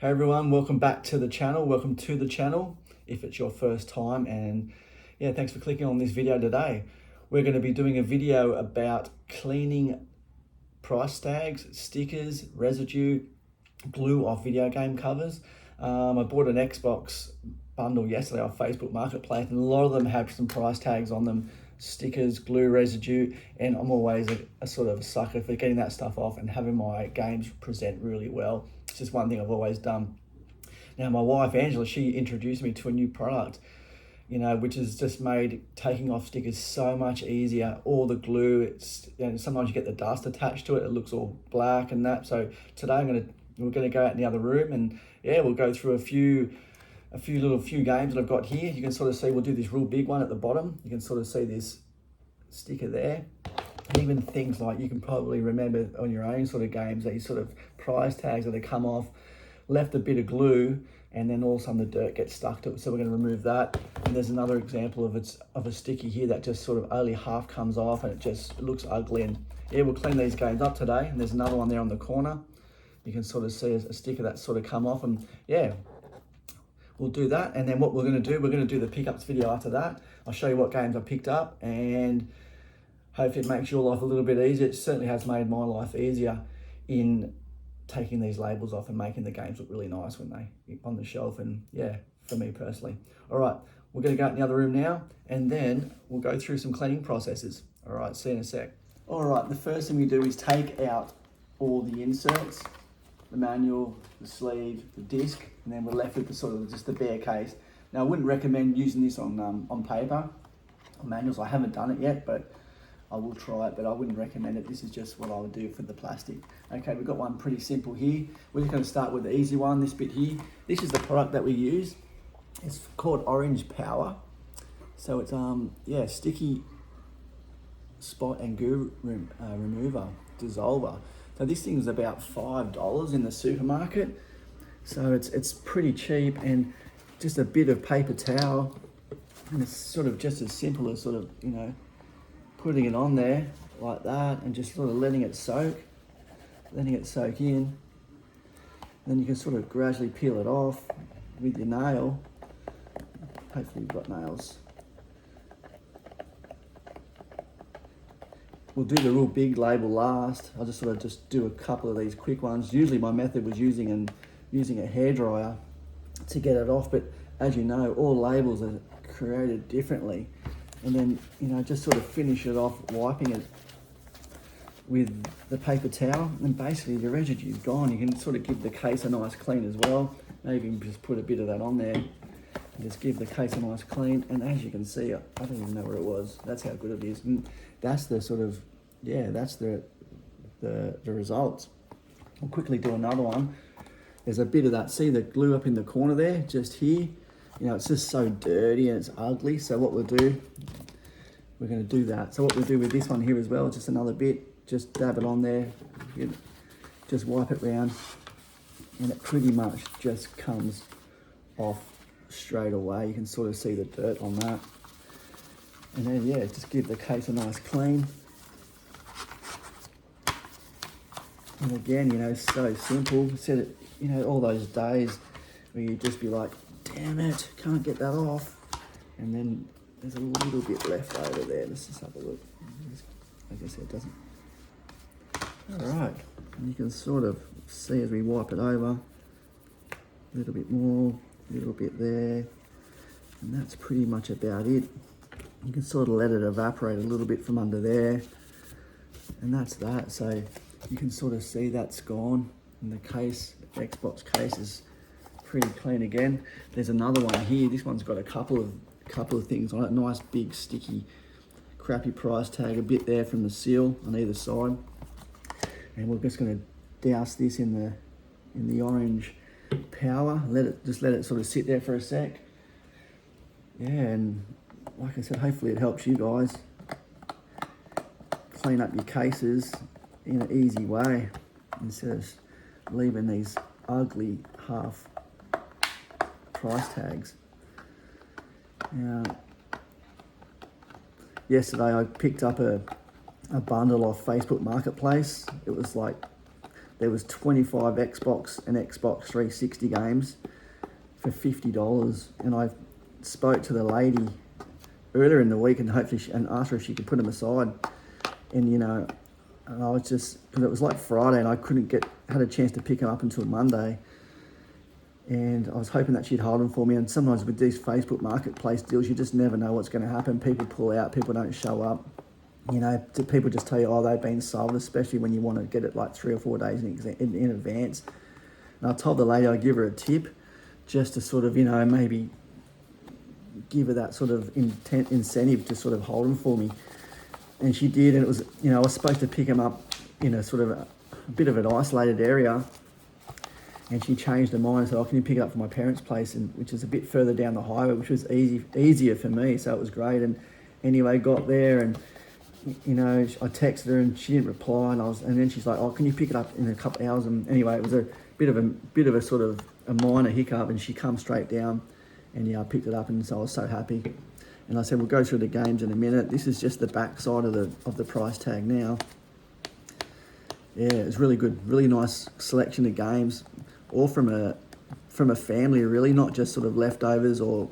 Hey everyone, welcome back to the channel. Welcome to the channel if it's your first time, and yeah, thanks for clicking on this video today. We're going to be doing a video about cleaning price tags, stickers, residue, glue off video game covers. I bought an Xbox bundle yesterday off Facebook Marketplace, and a lot of them have some price tags on them, stickers, glue, residue, and I'm always a sort of a sucker for getting that stuff off and having my games present really well. It's just one thing I've always done. Now, my wife, Angela, she introduced me to a new product, which has just made taking off stickers so much easier. All the glue, sometimes you get the dust attached to it. It looks all black and that. So today we're gonna go out in the other room, and yeah, we'll go through a few games that I've got here. You can sort of see, we'll do this real big one at the bottom. You can sort of see this sticker there. And even things like, you can probably remember on your own sort of games, these sort of prize tags that have come off, left a bit of glue, and then all of a sudden the dirt gets stuck to it. So we're going to remove that. And there's another example of a sticky here that just sort of only half comes off, and it looks ugly. And yeah, we'll clean these games up today. And there's another one there on the corner. You can sort of see a sticker that's sort of come off, and yeah, we'll do that. And then what we're going to do the pickups video after that. I'll show you what games I picked up, and hopefully it makes your life a little bit easier. It certainly has made my life easier in taking these labels off and making the games look really nice when they're on the shelf. And yeah, for me personally. All right, we're going to go out in the other room now, and then we'll go through some cleaning processes. All right, see you in a sec. All right, the first thing we do is take out all the inserts, the manual, the sleeve, the disc, and then we're left with just the bare case. Now, I wouldn't recommend using this on paper, on manuals. I haven't done it yet, but I will try it, but I wouldn't recommend it. This is just what I would do for the plastic. Okay, we've got one pretty simple here. We're just going to start with the easy one, this bit here. This is the product that we use. It's called Orange Power. So it's sticky spot and goo remover, dissolver. So this thing is about $5 in the supermarket. So it's pretty cheap, and just a bit of paper towel, and it's sort of just as simple as putting it on there like that, and just sort of letting it soak in. Then you can sort of gradually peel it off with your nail. Hopefully you've got nails. We'll do the real big label last. I'll just do a couple of these quick ones. Usually my method was using a hairdryer to get it off, but as you know, all labels are created differently. And then, just sort of finish it off, wiping it with the paper towel, and basically the residue's gone. You can sort of give the case a nice clean as well. Maybe just put a bit of that on there and just give the case a nice clean. And as you can see, I don't even know where it was. That's how good it is. And that's the that's the results. I'll quickly do another one. There's a bit of that, see the glue up in the corner there, just here. It's just so dirty and it's ugly. So what we'll do, we're going to do that. So what we'll do with this one here as well, just another bit, just dab it on there, just wipe it round, and it pretty much just comes off straight away. You can sort of see the dirt on that. And then, yeah, just give the case a nice clean. And again, it's so simple. Said it, all those days where you just be like, damn it, can't get that off. And then there's a little bit left over there. Let's just have a look. I guess it doesn't. All right, and you can sort of see as we wipe it over, a little bit more, a little bit there, and that's pretty much about it. You can sort of let it evaporate a little bit from under there, and that's that. So you can sort of see that's gone, and the case, the Xbox case, is pretty clean again. There's another one here. This one's got a couple of things on it. Nice big sticky crappy price tag, a bit there from the seal on either side. And we're just going to douse this in the Orange Power. Let it sort of sit there for a sec. Yeah, and like I said, hopefully it helps you guys clean up your cases in an easy way instead of leaving these ugly half price tags. Now, yesterday I picked up a bundle off Facebook Marketplace. It was like there was 25 Xbox and Xbox 360 games for $50. And I spoke to the lady earlier in the week and and asked her if she could put them aside. And, you know, and I was just, because it was like Friday and I had a chance to pick them up until Monday. And I was hoping that she'd hold them for me. And sometimes with these Facebook Marketplace deals, you just never know what's going to happen. People pull out, people don't show up. You know, people just tell you, oh, they've been sold, especially when you want to get it like 3 or 4 days in advance. And I told the lady I'd give her a tip just to sort of, you know, maybe give her that sort of incentive to sort of hold them for me. And she did, and it was, you know, I was supposed to pick them up in a sort of a bit of an isolated area. And she changed her mind and said, oh, can you pick it up from my parents' place, which is a bit further down the highway, which was easier for me, so it was great. And anyway, got there and, you know, I texted her and she didn't reply, and then she's like, oh, can you pick it up in a couple of hours? And anyway, it was a bit of a sort of a minor hiccup, and she come straight down, and yeah, I picked it up, and so I was so happy. And I said, we'll go through the games in a minute. This is just the back side of the price tag now. Yeah, it's really good, really nice selection of games, all from a family, really, not just sort of leftovers or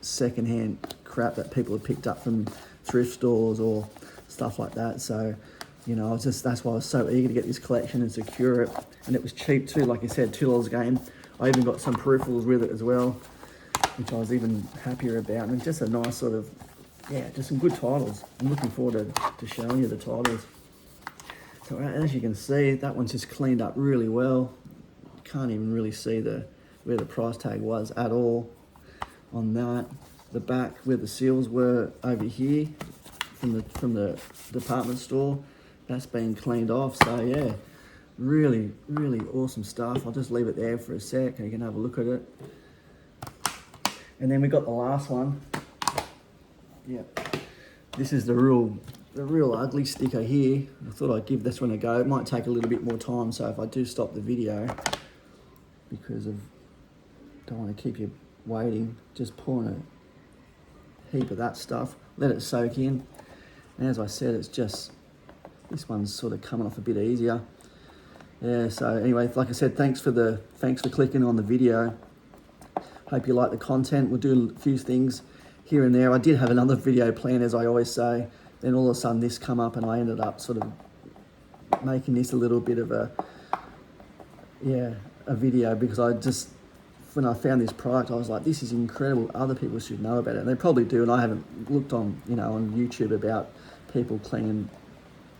secondhand crap that people have picked up from thrift stores or stuff like that. So, you know, that's why I was so eager to get this collection and secure it. And it was cheap too, like I said, $2 a game. I even got some peripherals with it as well, which I was even happier about. And just a nice sort of, yeah, just some good titles. I'm looking forward to showing you the titles. So as you can see, that one's just cleaned up really well. You can't even really see where the price tag was at all on that. The back where the seals were over here from the department store, that's been cleaned off. So yeah, really, really awesome stuff. I'll just leave it there for a sec and you can have a look at it. And then we got the last one. Yeah, this is the real ugly sticker here. I thought I'd give this one a go. It might take a little bit more time, so if I do stop the video because of don't want to keep you waiting, just pouring a heap of that stuff, let it soak in. And as I said, it's just, this one's sort of coming off a bit easier. Yeah, so anyway, like I said, thanks for clicking on the video. Hope you like the content. We'll do a few things here and there. I did have another video planned, as I always say. Then all of a sudden this come up and I ended up sort of making this a little bit of a video, because when I found this product, I was like, this is incredible. Other people should know about it. And they probably do. And I haven't looked on YouTube about people cleaning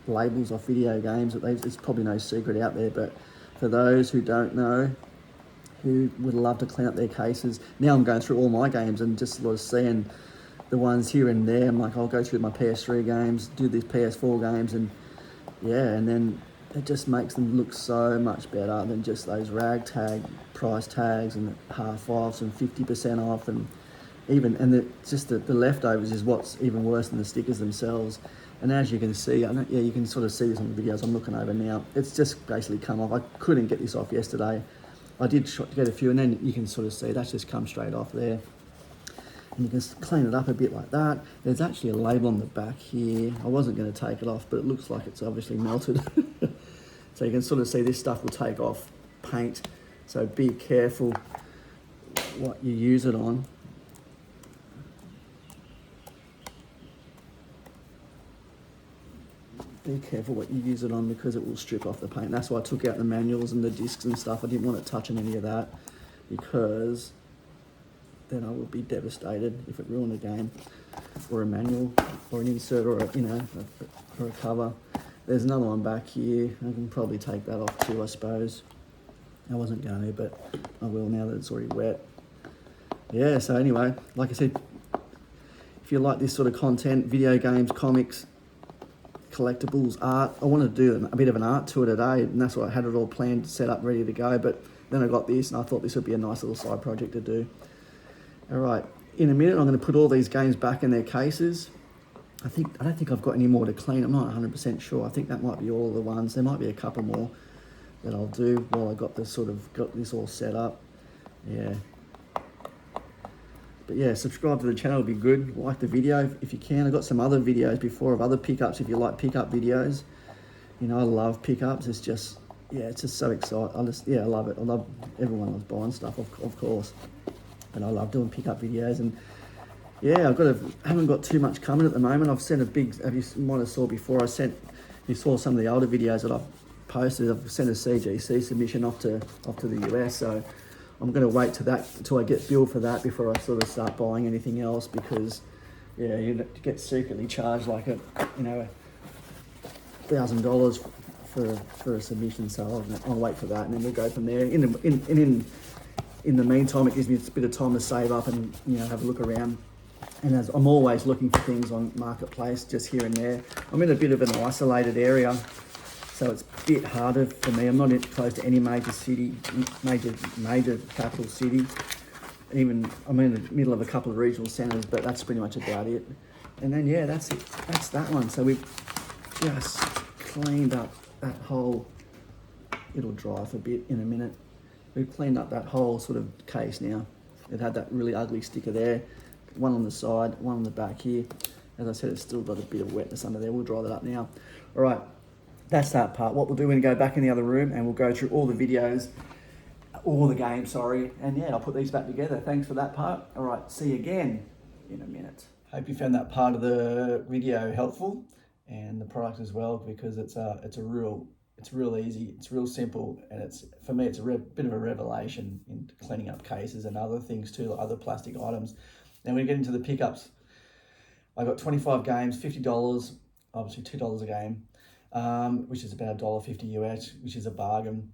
labels off video games. It's probably no secret out there. But for those who don't know, who would love to clean up their cases, now I'm going through all my games and just sort of seeing the ones here and there. I'm like, I'll go through my PS3 games, do these PS4 games, and yeah, and then it just makes them look so much better than just those ragtag price tags and half offs and 50% off, and the leftovers is what's even worse than the stickers themselves. And as you can see, you can sort of see this on the videos I'm looking over now. It's just basically come off. I couldn't get this off yesterday. I did get a few, and then you can sort of see that's just come straight off there. And you can clean it up a bit like that. There's actually a label on the back here. I wasn't going to take it off, but it looks like it's obviously melted. So you can sort of see this stuff will take off paint. So be careful what you use it on. Be careful what you use it on, because it will strip off the paint. That's why I took out the manuals and the discs and stuff. I didn't want it touching any of that, because then I would be devastated if it ruined a game or a manual or an insert or a cover. There's another one back here. I can probably take that off too, I suppose. I wasn't going to, but I will now that it's already wet. Yeah, so anyway, like I said, if you like this sort of content, video games, comics, collectibles, art, I want to do a bit of an art tour today, and that's why I had it all planned, set up, ready to go. But then I got this, and I thought this would be a nice little side project to do. All right, in a minute, I'm going to put all these games back in their cases. I don't think I've got any more to clean. I'm not 100% sure. I think that might be all the ones. There might be a couple more that I'll do while I got this all set up. Yeah. But yeah, subscribe to the channel would be good. Like the video if you can. I've got some other videos before of other pickups if you like pickup videos. You know, I love pickups. It's just yeah, it's just so exciting. I love it. I love, everyone loves buying stuff, of course, but I love doing pickup videos. And yeah, haven't got too much coming at the moment. I've sent a big, you might have saw before, you saw some of the older videos that I've posted. I've sent a CGC submission off to the US, so I'm going to wait till I get billed for that before I sort of start buying anything else, because yeah, you get secretly charged like $1,000 for a submission. So I'll wait for that, and then we'll go from there. In the meantime, it gives me a bit of time to save up and have a look around. And as I'm always looking for things on Marketplace, just here and there. I'm in a bit of an isolated area, so it's a bit harder for me. I'm not close to any major city, major capital city. Even I'm in the middle of a couple of regional centres, but that's pretty much about it. And then yeah, that's it. That's that one. So we've just cleaned up that whole. It'll dry for a bit in a minute. We've cleaned up that whole sort of case now. It had that really ugly sticker there, one on the side, one on the back here. As I said, it's still got a bit of wetness under there. We'll dry that up now. All right, that's that part. What we'll do, we're gonna go back in the other room and we'll go through all the videos, all the games, sorry. And yeah, I'll put these back together. Thanks for that part. All right, see you again in a minute. Hope you found that part of the video helpful, and the product as well, because it's real easy, it's real simple, and for me it's a bit of a revelation in cleaning up cases and other things too, like other plastic items. Then we get into the pickups. I got 25 games, $50, obviously $2 a game, which is about $1.50 US, which is a bargain.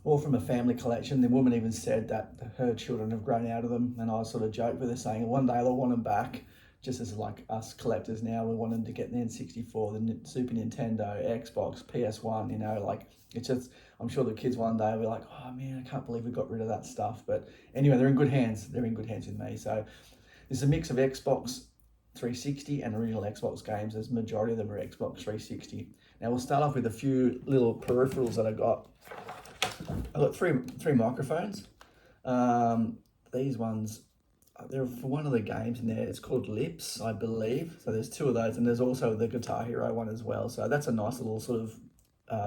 All from a family collection. The woman even said that her children have grown out of them, and I sort of joked with her saying one day they'll want them back, just as like us collectors now, we wanted to get the N64, the Super Nintendo, Xbox, PS1, like it's just, I'm sure the kids one day will be like, oh man, I can't believe we got rid of that stuff. But anyway, they're in good hands. They're in good hands with me. So there's a mix of Xbox 360 and original Xbox games. As majority of them are Xbox 360. Now we'll start off with a few little peripherals that I got. I've got three microphones. These ones, they're for one of the games in there. It's called Lips, I believe. So there's two of those, and there's also the Guitar Hero one as well. So that's a nice little sort of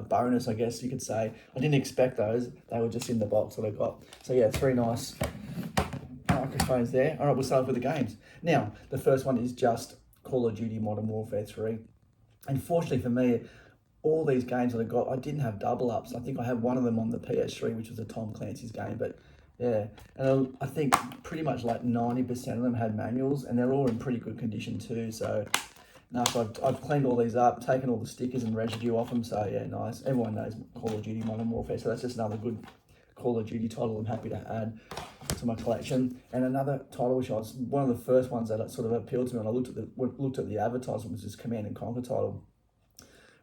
bonus, I guess you could say. I didn't expect those. They were just in the box that I got. So yeah, three nice microphones there. All right, we'll start with the games. Now, the first one is just Call of Duty Modern Warfare 3. Unfortunately for me, all these games that I got, I didn't have double ups. I think I had one of them on the PS3, which was a Tom Clancy's game, but yeah. And I think pretty much like 90% of them had manuals, and they're all in pretty good condition too. So now I've cleaned all these up, taken all the stickers and residue off them. So yeah, nice. Everyone knows Call of Duty Modern Warfare, so that's just another good Call of Duty title I'm happy to add to my collection. And another title, which was one of the first ones that sort of appealed to me when I looked at the advertisement, was this Command and Conquer title.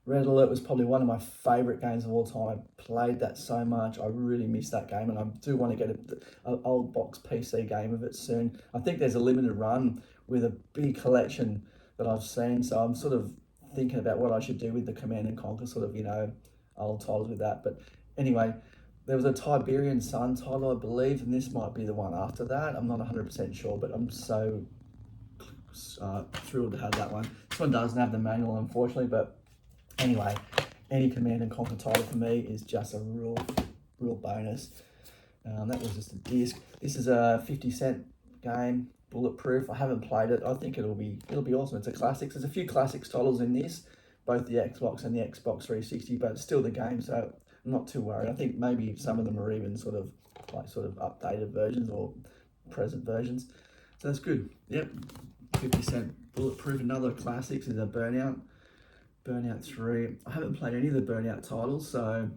Red Alert was probably one of my favourite games of all time. I played that so much. I really miss that game, and I do want to get an old box PC game of it soon. I think there's a limited run with a big collection that I've seen, so I'm sort of thinking about what I should do with the Command and Conquer sort of, old titles with that. But anyway, there was a Tiberian Sun title, I believe, and this might be the one after that. I'm not 100% sure, but I'm so thrilled to have that one. This one doesn't have the manual, unfortunately, but anyway, any Command and Conquer title for me is just a real bonus. That was just a disc. This is a 50-cent game, bulletproof. I haven't played it. I think it'll be awesome. It's a classics. There's a few classics titles in this, both the Xbox and the Xbox 360, but it's still the game, so I'm not too worried. I think maybe some of them are even sort of updated versions or present versions. So that's good. Yep, 50-cent bulletproof. Another classics is a Burnout 3. I haven't played any of the Burnout titles, so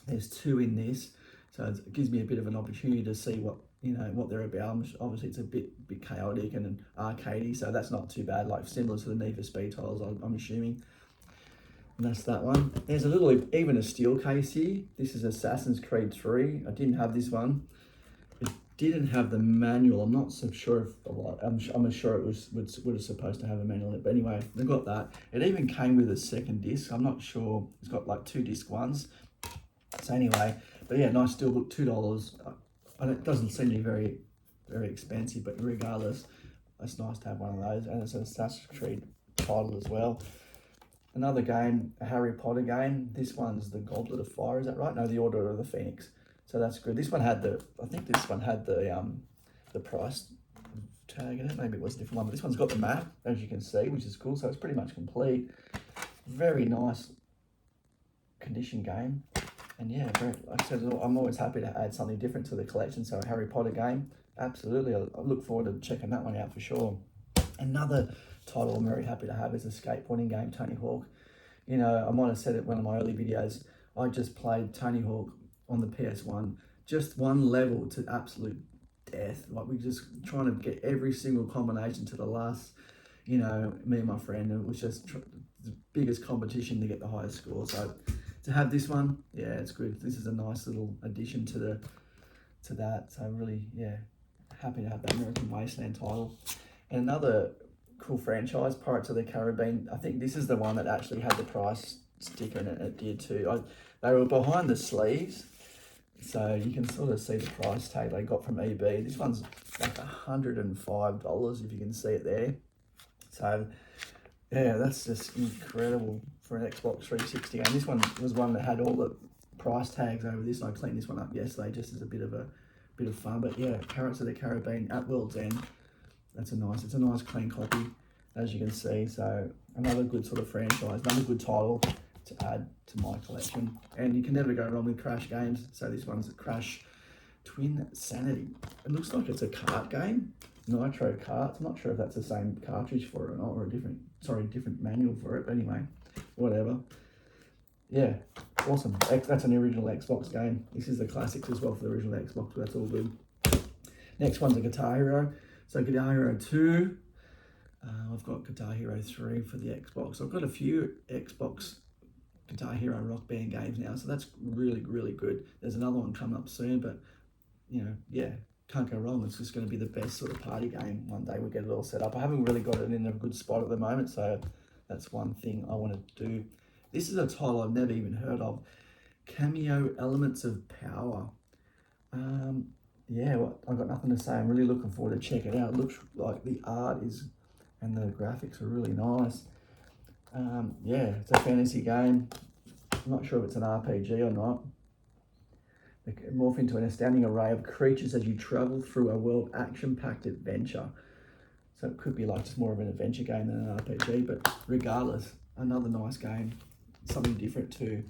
there's two in this, so it gives me a bit of an opportunity to see what they're about. Obviously it's a bit chaotic and arcadey, so that's not too bad, like similar to the Need for Speed titles, I'm assuming. And that's that one. There's even a steel case here. This is Assassin's Creed 3. I didn't have this one. It didn't have the manual. I'm not so sure I'm sure it was supposed to have a manual in it, but anyway, they got that. It even came with a second disc. I'm not sure. It's got like 2 disc ones. So anyway, but yeah, nice steelbook, $2. And it doesn't seem to be very, very expensive, but regardless, it's nice to have one of those. And it's an Assassin's Creed title as well. Another game, a Harry Potter game. This one's the Goblet of Fire, is that right? No, the Order of the Phoenix. So that's good. This one had I think this one had the price tag in it. Maybe it was a different one, but this one's got the map, as you can see, which is cool. So it's pretty much complete. Very nice condition game. And yeah, like I said, I'm always happy to add something different to the collection. So a Harry Potter game, absolutely. I look forward to checking that one out for sure. Another title I'm very happy to have is a skateboarding game, Tony Hawk. You know, I might have said it in one of my early videos, I just played Tony Hawk on the PS1, just one level to absolute death. Like, we just trying to get every single combination to the last, you know, me and my friend, and it was just the biggest competition to get the highest score. So to have this one, yeah, it's good. This is a nice little addition to that. So really, yeah, happy to have that American Wasteland title. And another cool franchise, Pirates of the Caribbean. I think this is the one that actually had the price sticker in it. It did too. They were behind the sleeves, so you can sort of see the price tag they got from EB. This one's like $105, if you can see it there. So yeah, that's just incredible for an Xbox 360 game. This one was one that had all the price tags over this. I cleaned this one up yesterday just as a bit of fun. But yeah, Pirates of the Caribbean at World's End. It's a nice clean copy, as you can see. So another good sort of franchise, another good title to add to my collection. And you can never go wrong with Crash games. So this one's a Crash Twin Sanity. It looks like it's a kart game, Nitro Karts. I'm not sure if that's the same cartridge for it or not, or a different manual for it. But anyway, whatever. Yeah, awesome. That's an original Xbox game. This is the classics as well for the original Xbox, but that's all good. Next one's a Guitar Hero. So Guitar Hero 2. I've got Guitar Hero 3 for the Xbox. I've got a few Xbox Guitar Hero Rock Band games now, so that's really, really good. There's another one coming up soon, but you know, yeah, can't go wrong. It's just going to be the best sort of party game one day we get it all set up. I haven't really got it in a good spot at the moment, so that's one thing I want to do. This is a title I've never even heard of. Cameo Elements of Power. Yeah, well, I've got nothing to say. I'm really looking forward to check it out. It looks like the art and the graphics are really nice. Yeah, it's a fantasy game. I'm not sure if it's an RPG or not. They morph into an astounding array of creatures as you travel through a world action-packed adventure. So it could be like just more of an adventure game than an RPG, but regardless, another nice game, something different too.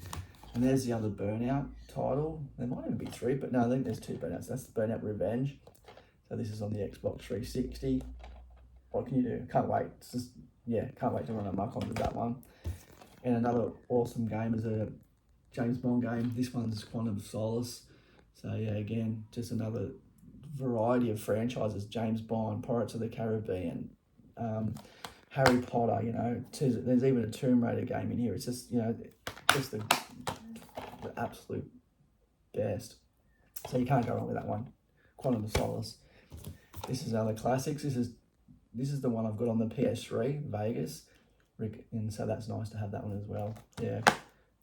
And there's the other Burnout title. There might even be 3, but no, I think there's 2 Burnouts. That's the Burnout Revenge. So this is on the Xbox 360. What can you do? Can't wait. It's just, yeah, can't wait to run amok onto that one. And another awesome game is a James Bond game. This one's Quantum of Solace. So yeah, again, just another variety of franchises. James Bond, Pirates of the Caribbean, Harry Potter, you know. There's even a Tomb Raider game in here. It's just, you know, just the absolute best. So you can't go wrong with that one. Quantum of Solace. This is other classics. This is the one I've got on the PS3, Vegas. And so that's nice to have that one as well. Yeah,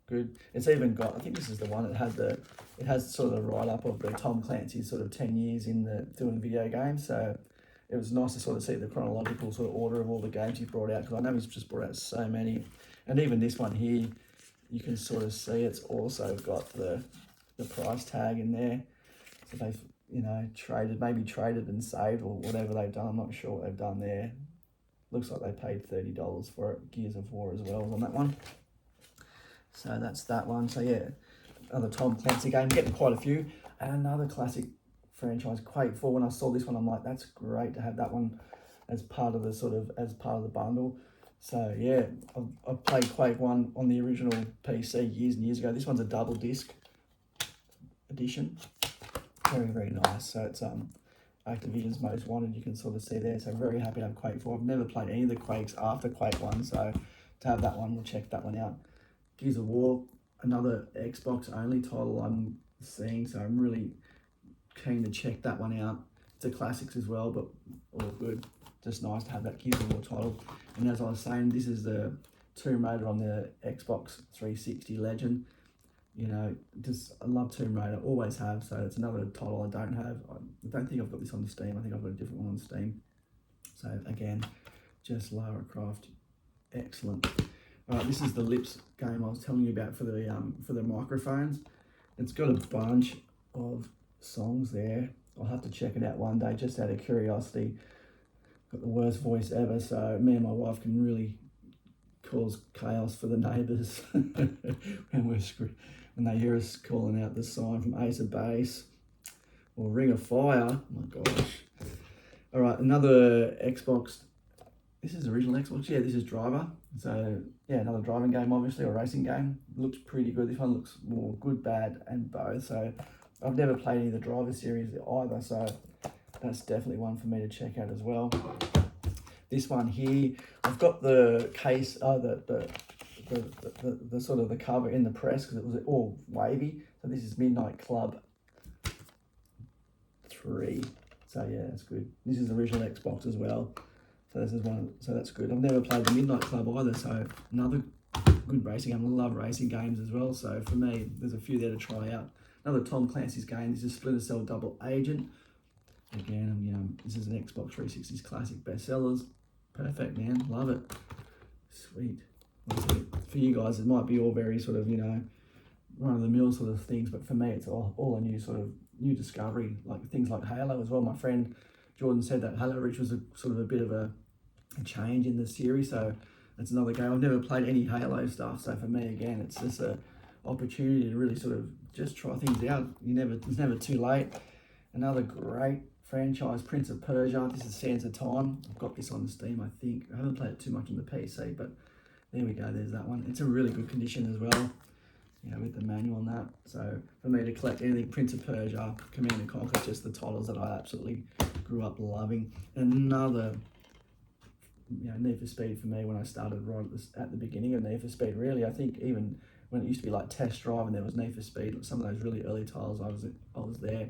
good. It's even got, I think this is the one that it has sort of the write-up of the Tom Clancy's sort of 10 years in doing video games. So it was nice to sort of see the chronological sort of order of all the games he brought out, because I know he's just brought out so many. And even this one here, you can sort of see it's also got the price tag in there. So they've, you know, traded and saved, or whatever they've done. I'm not sure what they've done there. Looks like they paid $30 for it. Gears of War as well on that one. So that's that one. So yeah, another Tom Clancy game. Getting quite a few. And another classic franchise, Quake 4. When I saw this one, I'm like, that's great to have that one as part of the bundle. So yeah, I've played Quake 1 on the original PC years and years ago. This one's a double disc edition. Very, very nice. So it's Activision's Most Wanted, you can sort of see there. So I'm very happy to have Quake 4. I've never played any of the Quakes after Quake 1, so to have that one, we'll check that one out. Gears of War, another Xbox only title I'm seeing, so I'm really keen to check that one out. It's a classics as well, but all good. Just nice to have that Gears of War title. And as I was saying, this is the Tomb Raider on the Xbox 360 Legend. You know, just I love Tomb Raider, always have. So it's another title I don't have. I don't think I've got this on Steam. I think I've got a different one on Steam. So again, just Lara Croft, excellent. All right, this is the Lips game I was telling you about for the microphones. It's got a bunch of songs there. I'll have to check it out one day just out of curiosity. Got the worst voice ever, so me and my wife can really cause chaos for the neighbours when they hear us calling out the sign from Ace of Base or Ring of Fire. Oh my gosh. All right, another Xbox. This is the original Xbox. Yeah, this is Driver. So yeah, another driving game, obviously, or racing game. Looks pretty good. This one looks more good, bad, and both. So I've never played any of the Driver series either, so that's definitely one for me to check out as well. This one here, I've got the case, the sort of the cover in the press because it was all wavy. So this is Midnight Club 3. So yeah, that's good. This is the original Xbox as well. So this is one. So that's good. I've never played the Midnight Club either. So another good racing game. I love racing games as well. So for me, there's a few there to try out. Another Tom Clancy's game. This is Splinter Cell Double Agent. Again, this is an Xbox 360's classic bestsellers. Perfect, man. Love it. Sweet. For you guys, it might be all very sort of, run-of-the-mill sort of things, but for me, it's all a new discovery, like things like Halo as well. My friend Jordan said that Halo Reach was a bit of a change in the series, so that's another game. I've never played any Halo stuff, so for me, again, it's just an opportunity to really sort of just try things out. It's never too late. Another great franchise, Prince of Persia. This is Sands of Time. I've got this on Steam, I think. I haven't played it too much on the PC, but there we go. There's that one. It's a really good condition as well, with the manual and that. So for me to collect anything Prince of Persia, Command and Conquer, just the titles that I absolutely grew up loving. And another, Need for Speed for me when I started right at the beginning of Need for Speed. Really, I think even when it used to be like Test Drive and there was Need for Speed, some of those really early titles, I was there.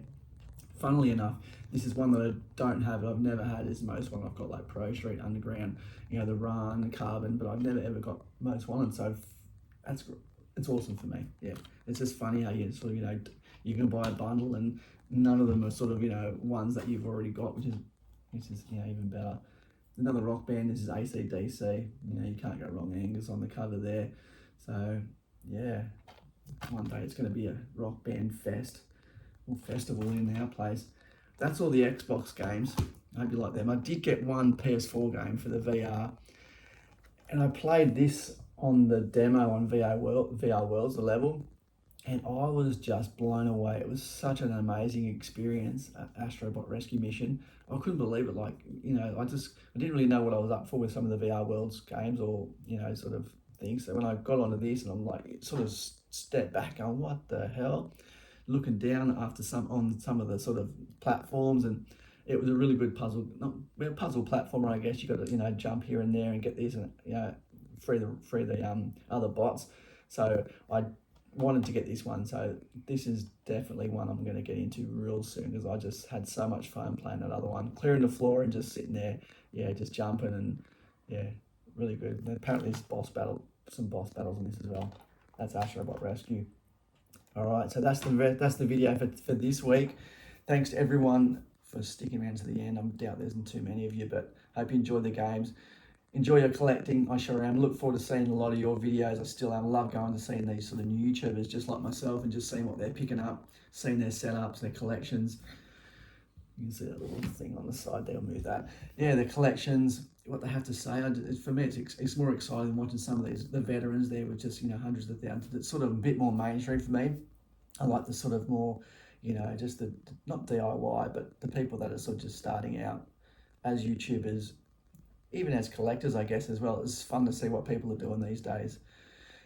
Funnily enough, this is one that I don't have, I've never had, is most one. I've got like Pro Street, Underground, the Run, the Carbon, but I've never ever got Most Wanted, so it's awesome for me. Yeah, it's just funny how you sort of, you can buy a bundle and none of them are sort of, ones that you've already got, which is even better. Another rock band, this is AC/DC, you can't go wrong, Angus on the cover there. So yeah, one day it's going to be a rock band festival in our place. That's all the Xbox games. I hope you like them. I did get one PS4 game for the VR, and I played this on the demo on VR Worlds, the level, and I was just blown away. It was such an amazing experience, Astrobot Rescue Mission. I couldn't believe it. I didn't really know what I was up for with some of the VR Worlds games or, sort of things. So when I got onto this and I'm like, sort of stepped back going, what the hell? Looking down on some of the sort of platforms, and it was a really good puzzle platformer, I guess. You got to jump here and there and get these and free the other bots. So I wanted to get this one, so this is definitely one I'm going to get into real soon because I just had so much fun playing that other one, clearing the floor and just sitting there, just jumping, and really good. And apparently there's some boss battles in this as well. That's Astrobot Rescue. All right, so that's the video for this week. Thanks to everyone for sticking around to the end. I doubt there's too many of you, but hope you enjoy the games. Enjoy your collecting. I sure am. Look forward to seeing a lot of your videos. I still am. Love going to seeing these sort of new YouTubers just like myself and just seeing what they're picking up, seeing their setups, their collections. You can see that little thing on the side there. I'll move that. Yeah, the collections, what they have to say. For me, it's more exciting watching some of the veterans there with just hundreds of thousands. It's sort of a bit more mainstream for me. I like the sort of more, just the not DIY, but the people that are sort of just starting out as YouTubers, even as collectors, I guess, as well. It's fun to see what people are doing these days.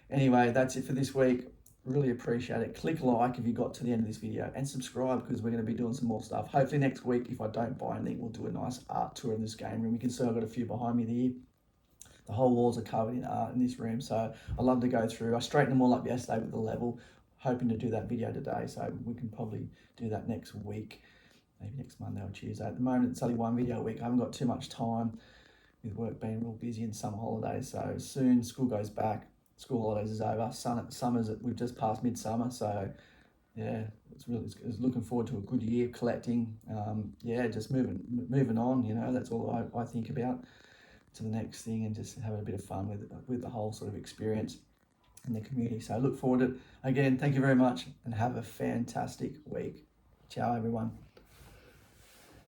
Anyway, that's it for this week. Really appreciate it. Click like if you got to the end of this video and subscribe because we're going to be doing some more stuff. Hopefully next week, if I don't buy anything, we'll do a nice art tour of this game room. You can see I've got a few behind me there. The whole walls are covered in art in this room, so I love to go through. I straightened them all up yesterday with the level, hoping to do that video today, so we can probably do that next week, maybe next Monday or Tuesday. At the moment, it's only one video a week. I haven't got too much time with work being real busy and summer holidays, so soon school goes back, school holidays is over, we've just passed midsummer, so yeah, it's looking forward to a good year collecting. Just moving on, that's all I think about. to the next thing and just having a bit of fun with the whole sort of experience in the community. So I look forward to it. Again, thank you very much and have a fantastic week. Ciao, everyone.